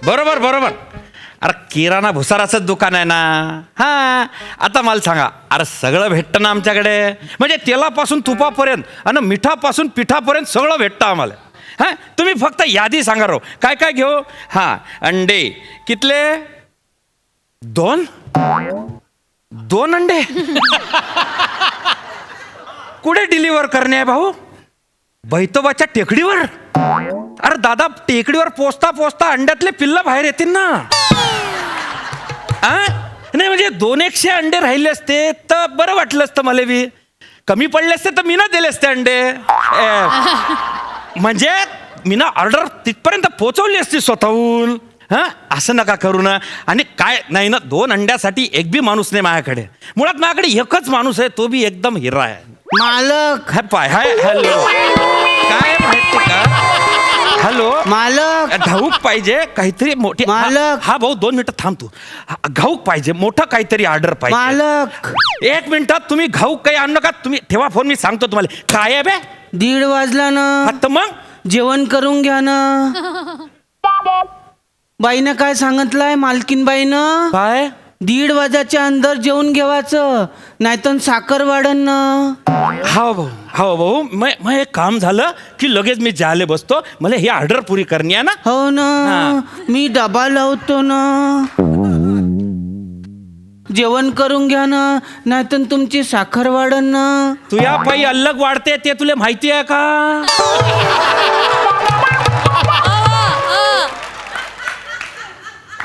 बरोबर बरोबर. अरे किराणा भुसाराचंच दुकान आहे ना. हा आता मला सांगा, अरे सगळं भेटतं ना आमच्याकडे. म्हणजे तेलापासून तुपापर्यंत आणि मिठापासून पिठापर्यंत सगळं भेटतं आम्हाला. हां तुम्ही फक्त यादी सांगा रो, काय काय घेऊ. हां अंडे कितले? 2 अंडे. कुठे डिलिव्हर करणे आहे भाऊ? बैतोबाच्या टेकडीवर? अरे दादा टेकडीवर पोचता पोचता अंड्यातले पिल्ल बाहेर येतील ना. नाही म्हणजे 200 अंडे राहिले असते तर बरं वाटलं असतं मला बी. कमी पडले असते तर मी ना दिले असते अंडे. म्हणजे मी ना ऑर्डर तिथपर्यंत पोहोचवली असती स्वतःहून. हा असं नका करू ना. आणि काय नाही ना, 2 अंड्यासाठी एक बी माणूस नाही माझ्याकडे. मुळात माझ्याकडे एकच माणूस आहे, तो बी एकदम हिरा आहे. मालक. Hi hello. काय माहिती का? हॅलो मालक. घाऊक पाहिजे काहीतरी मोठी. मालक. हा भाऊ 2 मिनिटं थांब तू. घाऊक पाहिजे, मोठं काहीतरी ऑर्डर पाहिजे. मालक. 1 मिनिटात तुम्ही घाऊक काही आणू नका. तुम्ही ठेवा फोन, मी सांगतो तुम्हाला. काय आहे बे? 1:30 वाजला ना. आता मग जेवण करून घ्या ना. बाईनं काय सांगितलंय, मालकीन बाईनं? काय? 1:30 वाजाच्या अंदर जेवून घेवायचं, नाहीतर साखर वाढन ना. हा भाऊ मग एक काम झालं की लगेच मी जाले बसतो. मला ही ऑर्डर पुरी करणी आहे ना. हो ना. मी डबा लावतो ना. जेवण करून घ्या ना, नाहीतर तुमची साखर वाढन ना. तुझ्या पायी अलग वाढते ते तुला माहिती आहे का?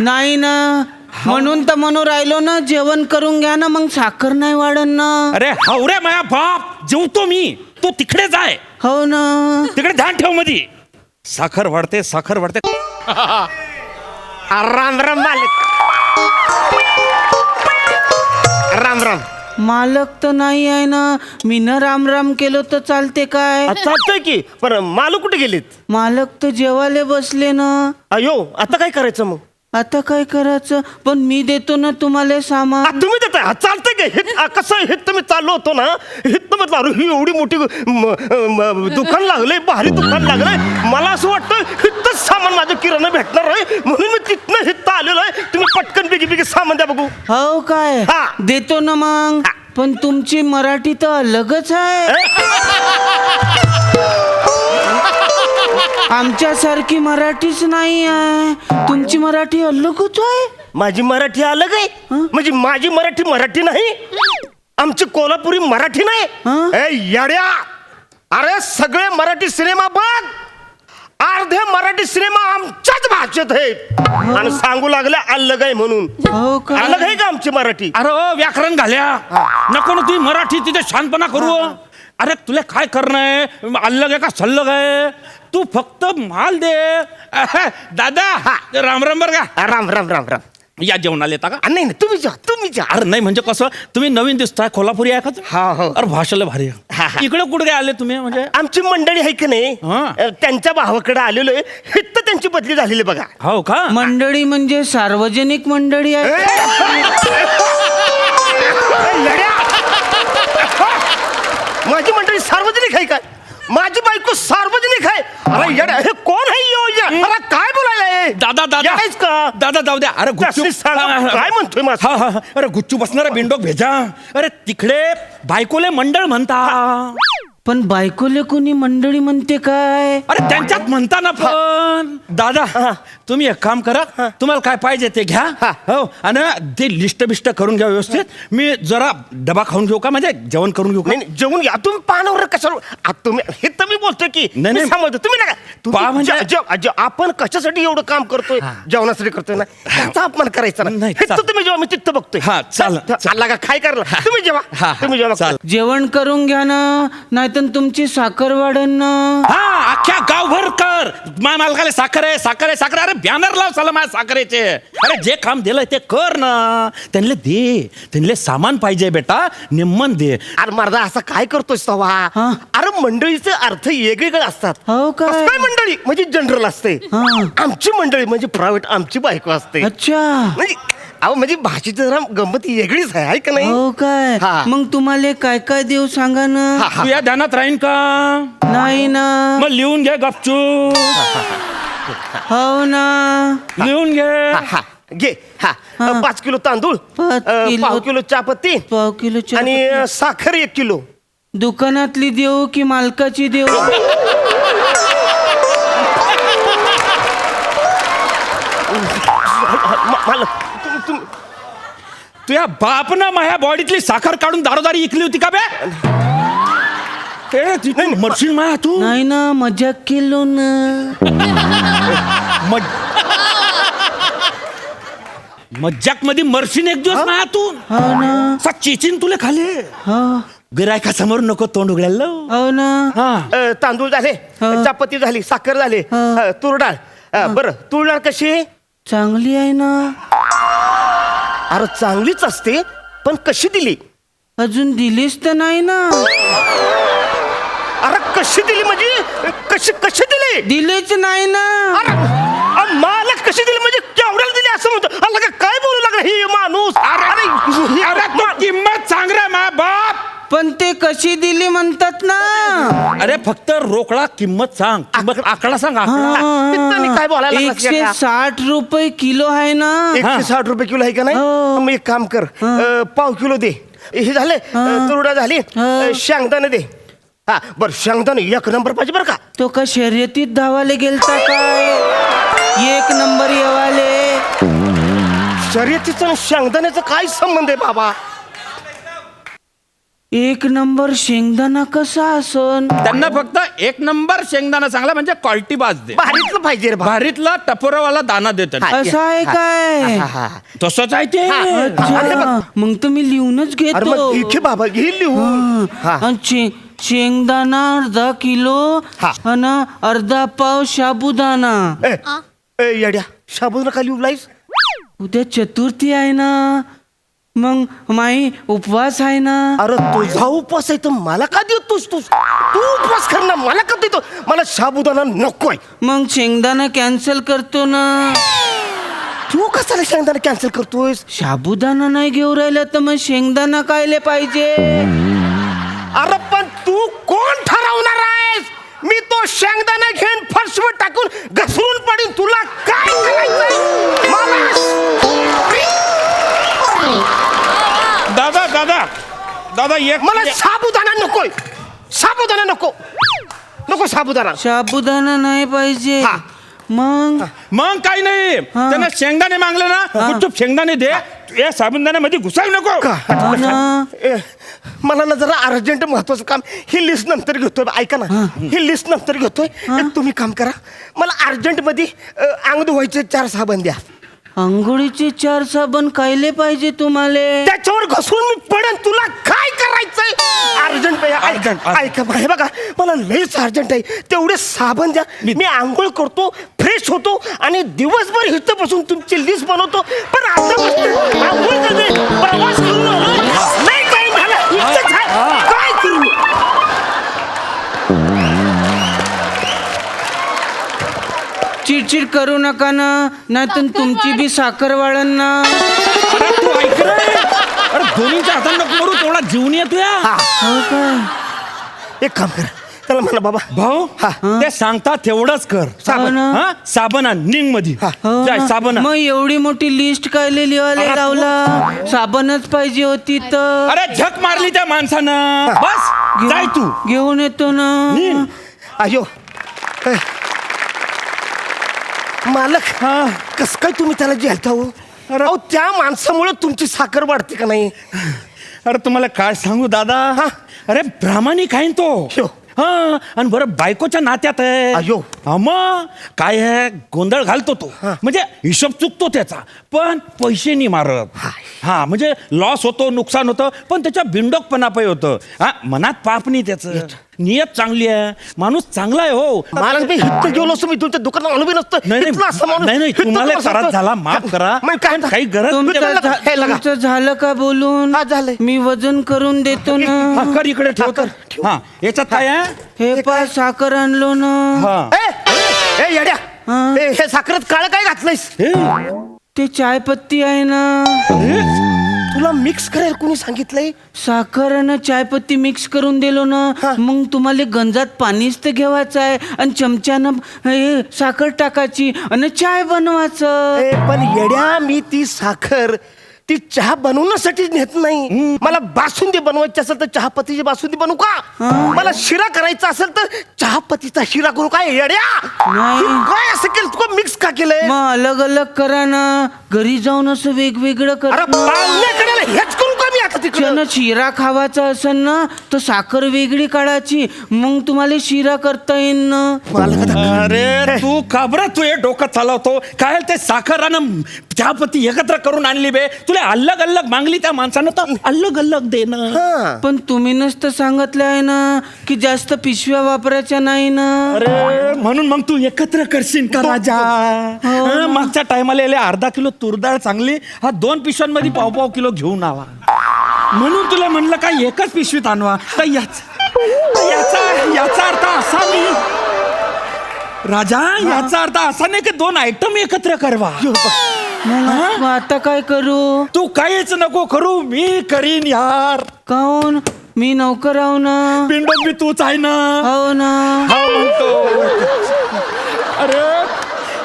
नाही ना, म्हणून तर म्हणून राहिलो ना, जेवण करून घ्या ना, मग साखर नाही वाढन ना. अरे हावरे माया बाप, जेवतो मी, तू तिकडे जाय. हो ना. तिकडे ध्यान ठेव मधी. साखर वाढते. राम राम मालक. राम राम. मालक तर नाही आहे ना. मी न राम राम केलो तर चालते काय? चालतंय की, पण मालक कुठे गेलेत? मालक तर जेवायला बसले ना. अयो आता काय करायचं मग? आता काय करायचं? पण मी देतो ना तुम्हाला सामान. तुम्ही देताय? चालतंय काय? कसं हित मी चाललो होतो ना, हित म्हटलं अरे ही एवढी मोठी दुकान लागलंय, भारी दुकान लागलंय. मला असं वाटतं हितच सामान माझं किराणा भेटणार आहे, म्हणून मी तिथनं हित आलेलो आहे. तुम्ही पटकन बिगी सामान द्या बघू. हो काय? हा. देतो ना मग. पण तुमची मराठी तर अलगच आहे. आमच्यासारखी मराठीच नाही आहे. तुमची मराठी अलगच आहे. माझी मराठी अलग आहे? म्हणजे माझी मराठी नाही? आमची कोल्हापुरी मराठी नाही? ए येड्या, अरे सगळे मराठी सिनेमा बघ. अर्धे मराठी सिनेमा आमच्याच भाषेत आहेत आणि सांगू लागले अलग आहे म्हणून. हो का? अलग आहे का आमची मराठी? अरे व्याकरण घाल्या नको ना तुम्ही मराठी तिथे शांतपणा करू. अरे तुला काय करणं आहे? अलग आहे का सल्लग आहे? तू फक्त माल दे. दादा राम राम बर का. राम राम राम राम. या जेवणाला येता का? नाही तुम्ही जा. अरे नाही म्हणजे कसं, तुम्ही नवीन दिसताय, कोल्हापुरी आहे का तुम्ही? हो. अरे भाषेला भारी हा, आहे. हा. इकडे कुठे आले तुम्ही? म्हणजे आमची मंडळी आहे की नाही, हा. त्यांच्या भावाकडे आलेलो आहे. हित त्यांची बदली झालेली बघा. हो का? मंडळी म्हणजे सार्वजनिक मंडळी आहे. माझी मंडळी सार्वजनिक आहे काय? माझी बायको सार्वजनिक आहे? अरे येड्या, हे कोण आहे योजना? मला काय बोलायला? दादा यायच का? दादा जाऊ द्या. अरे गुच्चू काय म्हणतोय माझं? हा. अरे गुच्चू बसणारा बिंडोक भेजा. अरे तिकडे बायकोले मंडळ म्हणता. पण बायकोले कोणी मंडळी म्हणते काय? अरे त्यांच्यात म्हणता ना. पण दादा तुम्ही एक काम करा, तुम्हाला काय पाहिजे ते घ्या. हो आणि ते लिस्ट बिस्ट करून घ्या व्यवस्थित. मी जरा डबा खाऊन घेऊ का? म्हणजे जेवण करून घेऊ का? नाही जेवून घ्या तुम्ही. पानावर कशावर? तुम्ही हे तर मी बोलतोय की नाही. समजतो तुम्ही नका. पा म्हणजे- आपण कशासाठी एवढं काम करतोय? जेवणासाठी करतोय ना, त्याचा अपमान करायचा नाही, नाही. तुम्ही जेव्हा मी तिथं बघतोय. हा, चाल. चालला का? काय करला तुम्ही जेव्हा? तुम्ही जेव्हा चाल. जेवण करून घ्या ना, नाहीतर तुमची साखर वाढन ना. हा अख्ख्या गावभर कर. माझ्या मालकाला साखर आहे. अरे बॅनर लाव साला माझ्या साखरेचे. अरे जे काम दिलंय ते कर ना. त्यांना दे. त्यांना सामान पाहिजे बेटा, निम्मन दे. अरे मर्दा असं काय करतोय सवा? हा. अरे मंडळीचे अर्थ वेगवेगळे असतात. हो काय? कसं काय मंडळी म्हणजे जनरल असते. हा. आमची मंडळी म्हणजे प्रायव्हेट आमची बायको असते. अच्छा. म्हणजे अहो म्हणजे भाषेची जरा गंमत वेगळीच आहे का नाही? हो काय? हा. मग तुम्हाला काय काय देऊ सांगा ना. तू या ध्यानात राहीन का? नाही ना. मग लिहून घे गपचू. हो ना. लिहून घे. हा घे. हा 5 किलो तांदूळ, 5 किलो. पाव किलो चहापत्ती पाव किलो आणि साखर 1 किलो. दुकानातली देऊ की मालकाची देऊ? मालक तुझ्या बापनं माझ्या बॉडीतली साखर काढून दारोदारी इकली होती का बे? मरशील माया तू. नाही ना, मजाक केलो ना. मज्जाक मध्ये मरशील एक दिवस माया तू. हो ना. चेचीन तुला खाले. हो. गिरायका समोर नको तोंड उघडायला. हो ना. हा तांदूळ झाले, चहापत्ती झाली, साखर झाली, तूर डाळ. बरं तूर डाळ कशी? चांगली आहे ना. अरे चांगलीच असते, पण कशी दिली? अजून दिलीच तर नाही ना. अरे कशी दिली म्हणजे कशी कशी दिली? दिलीच नाही ना. अरे मला कशी दिली म्हणजे केवढ्याला दिली असं म्हणतो? अरे काय बोलू लागला ही माणूस? अरे तू किंमत सांग रे मा बाप. पण ते कशी दिली म्हणतात ना. अरे फक्त रोकडा किंमत सांग. किंमत आकडा सांग. आकडा. काय बोलायला लागलास? 160 रुपये किलो आहे ना. 160 रुपये किलो आहे का नाही? हो. मग एक काम कर, पाव किलो दे. हे झाले, तुरडा झाली, शेंगदाणे दे. हा बर शेंगदाणे 1 नंबर पाहिजे बरं का. तो का शर्यतीत धावाले गेलता काय? 1 नंबर येवाले. शर्यतीचं आणि शेंगदाण्याचं काय संबंध आहे बाबा? 1 नंबर शेंगदाणा कसा असन? त्यांना फक्त 1 नंबर शेंगदाणा चांगला म्हणजे क्वालिटी बाज दे. भारीतलं पाहिजे रे बाबा. भारीतला टपोरावाला दाना देतात. हा. असं आहे काय? तसंच आहे ते. अच्छा, मग तर मी लिहूनच अरे मग घेतो. इथे बाबा घे लिहून. हा. आणि शेंगदाणा अर्धा किलो हा. आणि अर्धा पाव साबुदाणा. ए येड्या, शाबूत नका लिहू लाईस. उद्या चतुर्थी आहे ना, मग माई उपवास आहे ना. अरे तुझा उपवास आहे तर मला का देतोस तू? तू उपवास कर ना, मला का देतो? मला साबुदाणा नकोय. मग शेंगदाणा कॅन्सल करतो ना. तू कशाला शेंगदाणा कॅन्सल करतोयस? साबुदाणा नाही घेऊ राहिला तर मग शेंगदाणा कायले पाहिजे? अरे पण तू कोण ठरवणार आहेस? मी तो शेंगदाणा घेऊन फरशीवर टाकून घसरून पडीन. तुला काय करायचंय? दादा दादा दादा एक मला साबुदाणा नकोय. साबुदाणा नको. नको साबुदाणा. साबुदाणा नाही पाहिजे. हा. मग काही नाही. त्यांना शेंगदाणे मागले ना, गुपचूप शेंगदाणे दे. या साबुदाण्यामध्ये घुसायला नको. हो ना. मला ना जरा अर्जंट महत्वाचं काम, ही लिस्ट नंतर घेतोय. ऐका ना, ही लिस्ट नंतर घेतोय. एक तुम्ही काम करा, मला अर्जंट मध्ये अंग धुवायचे 4 साबण द्या. अंघोळीचे 4 साबण कायले पाहिजे तुम्हाला? त्याच्यावर घसरून मी पडेन. तुला काय करायचंय? अर्जंट ऐका हे बघा, मला लईच अर्जंट आहे. तेवढे साबण द्या. मी आंघोळ करतो, फ्रेश होतो आणि दिवसभर इथं बसून तुमची लिस्ट बनवतो. पण आता आंघोळ करते, प्रवास करून आलोय. नाही काय झालं, इथंच आहे. काय करू? चिडचिड करू नका ना, नाहीतर तुमची बी साखर वाढन ना. अरे तू ऐक रे. अरे दोन्हीच्या हातानं नको करू. तेवढा जीवन येतो या. हो काय? एक काम कर, त्याला म्हणा बाबा भाऊ ते सांगता तेवढंच कर. साबण. हा साबण आण निंग मध्ये. हो जाय ना. साबण आण. मग एवढी मोठी लिस्ट कायले लिहायला लावला? साबणच पाहिजे होती तर. अरे झक मारली त्या माणसानं. बस जाय तू. घेऊन येतो ना. निघ. अयो मालक, कस काय तुम्ही त्याला जेलता हो? अहो त्या माणसामुळे तुमची साखर वाढते का नाही? अरे तुम्हाला काय सांगू दादा. अरे प्रामाणिक आहे ना तो. हा आणि बरं बायकोच्या नात्यात आहे. अयो. हा मग काय आहे, गोंधळ घालतो तो. म्हणजे हिशोब चुकतो त्याचा, पण पैसे नाही मारत. हा म्हणजे लॉस होतो, नुकसान होतं, पण त्याच्या बिंडोकपणा पाय होतं. हा मनात पाप नाही त्याचं. नियत चांगली आहे, माणूस चांगला आहे. हो मला मी इथं गेलो असतो, मी तुमच्या दुकानात आणून नसतं. इथलं असं माणूस- नाही इथं तुम्हाला असं- त्रास झाला, माफ करा. मग काय काही गरज तुमचं हे लगा. तुमचं झालं का बोलून? हा, झालंय. मी वजन करून देतो ना. हा, कर इकडे ठेव तर. हा याच्यात काय आहे? हे पा साखर आणलो ना. हा ए येड्या, हे साखरेत काळ काय घातलंयस? ते चायपत्ती आहे ना. तुला मिक्स करायला कोणी सांगितलंय? साखर आणि चायपत्ती मिक्स करून दिलो ना मग तुम्हाला गंजात पाणीच तर घ्यावायचं आहे आणि चमच्यानं हे साखर टाकायची आणि चाय बनवायचं. पण येड्या, मी ती साखर ती चहा बनवण्यासाठी नेत नाही. मला बासुंदी बनवायची असेल तर चहापत्तीची बासुंदी बनवू का? मला शिरा करायचा असेल तर चहापत्तीचा शिरा करू काय? येड्या, नाही. तू काय असं केलं? तू मिक्स का केलंय? मग अलग अलग करा ना, घरी जाऊन असं वेगवेगळं अरे करा. पाहुण्याकडे हेच करू का मी आता तिकडे? ज्यानं शिरा खावाचा असेल ना तर साखर वेगळी काढायची मग तुम्हाला शिरा करता येईल ना. अरे तू का बरं तू हे डोकं चालवतो? काय ते साखर आणि चहापत्ती एकत्र करून आणली बे. तुला अलग अलग मागली त्या माणसानं तर अलग अलग दे ना. पण तुम्ही नसतं सांगितलं आहे ना की जास्त पिशव्या वापरायच्या नाही ना. अरे म्हणून मग तू एकत्र करशील का राजा? हं, मागच्या टायमाला अर्धा किलो तुरडाळ चांगली, हा 2 पिशव्यांमध्ये पाव किलो घेऊन आवा. म्हणून तुला म्हणलं का एकच पिशवीत आणवा. तर याचा अर्थ असा नाही राजा, याचा अर्थ असा नाही की 2 आयटम एकत्र करवा. मग आता काय करू? तू काहीच नको करू, मी करीन यार. काऊन? मी नौकर आहो ना. पिंडो मी तूच आहे ना. हो ना. हा म्हणतो. अरे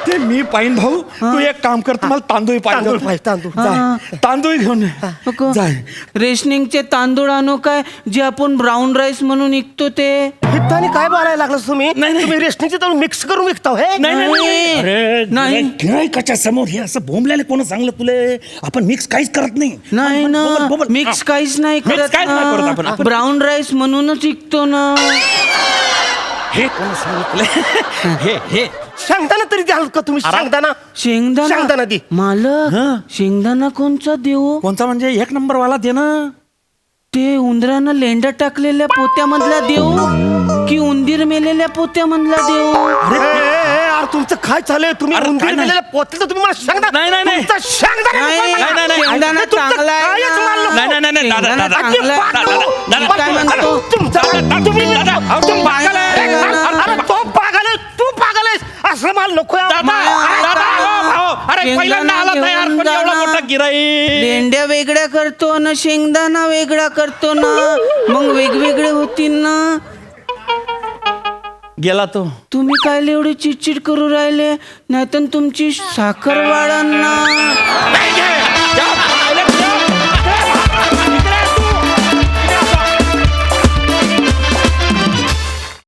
ते मी पाहिन भाऊ, तू एक काम कर, तुम्हाला तांदूळ तांदूळ पाहिजे. पाहिजे, तांदूळ. जाय, तांदूळ घेऊन ये. नको. जाय. रेशनिंगचे तांदूळ आणू काय जे आपण ब्राऊन राईस म्हणून विकतो ते? हिताने काय बोलायला लागलास तुम्ही? नाही. तुम्ही रेशनिंगचे तांदूळ मिक्स करून विकता हे? नाही. अरे नाही. गिरायकाच्या समोर हे असं बोंबल्याला कोण सांगलं तुले? आपण मिक्स काहीच करत नाही. नाही ना, बोल. मिक्स काहीच नाही Mix करत काहीच नाही करत आपण. ना. ब्राऊन राईस म्हणूनच विकतो ना. हे कोण सांगितलं? हे शेंगदाणा तरी द्याल का तुम्ही? शेंगदाणा शेंगदाणा दे. मालक, शेंगदाणा कोणचा देऊ? कोणता म्हणजे 1 नंबरवाला दे ना. ते उंदरानं लेंडा टाकलेल्या पोत्यामधला देऊ की उंदीर मेलेल्या पोत्यामधला देऊ? यार तुमचं काय चाललंय? तुम्ही अरे, उंदीर काय नाही. मेलेल्या पोत्याचं तुम्ही मला शेंगदाणा. नाही. तुमचा शेंगदाणा नाही, नको मला. नाही. शेंगदाणा तुमचं चांगला आहे कायच ना. मानलं. नाही, दादा, शेंगदाणा दादा. चांगला आहे. दादा, मी काय म्हणतो? तुम्ही पागल आहे. अरे तो पागल आहे, तू पागल आहेस. असं मला नको यार. अरे पहिल्यांदा आला शेंगदाणा तयार, घेऊन पण जा एवढा ना. मोठा गिराई. लेंड्या वेगळ्या करतो ना, शेंगदाणा वेगळा करतो ना, मग वेगवेगळे होतील ना. गेला तो. तुम्ही काय एवढे चिडचिड करू राहिले? नाहीतर तुमची साखर वाढन ना.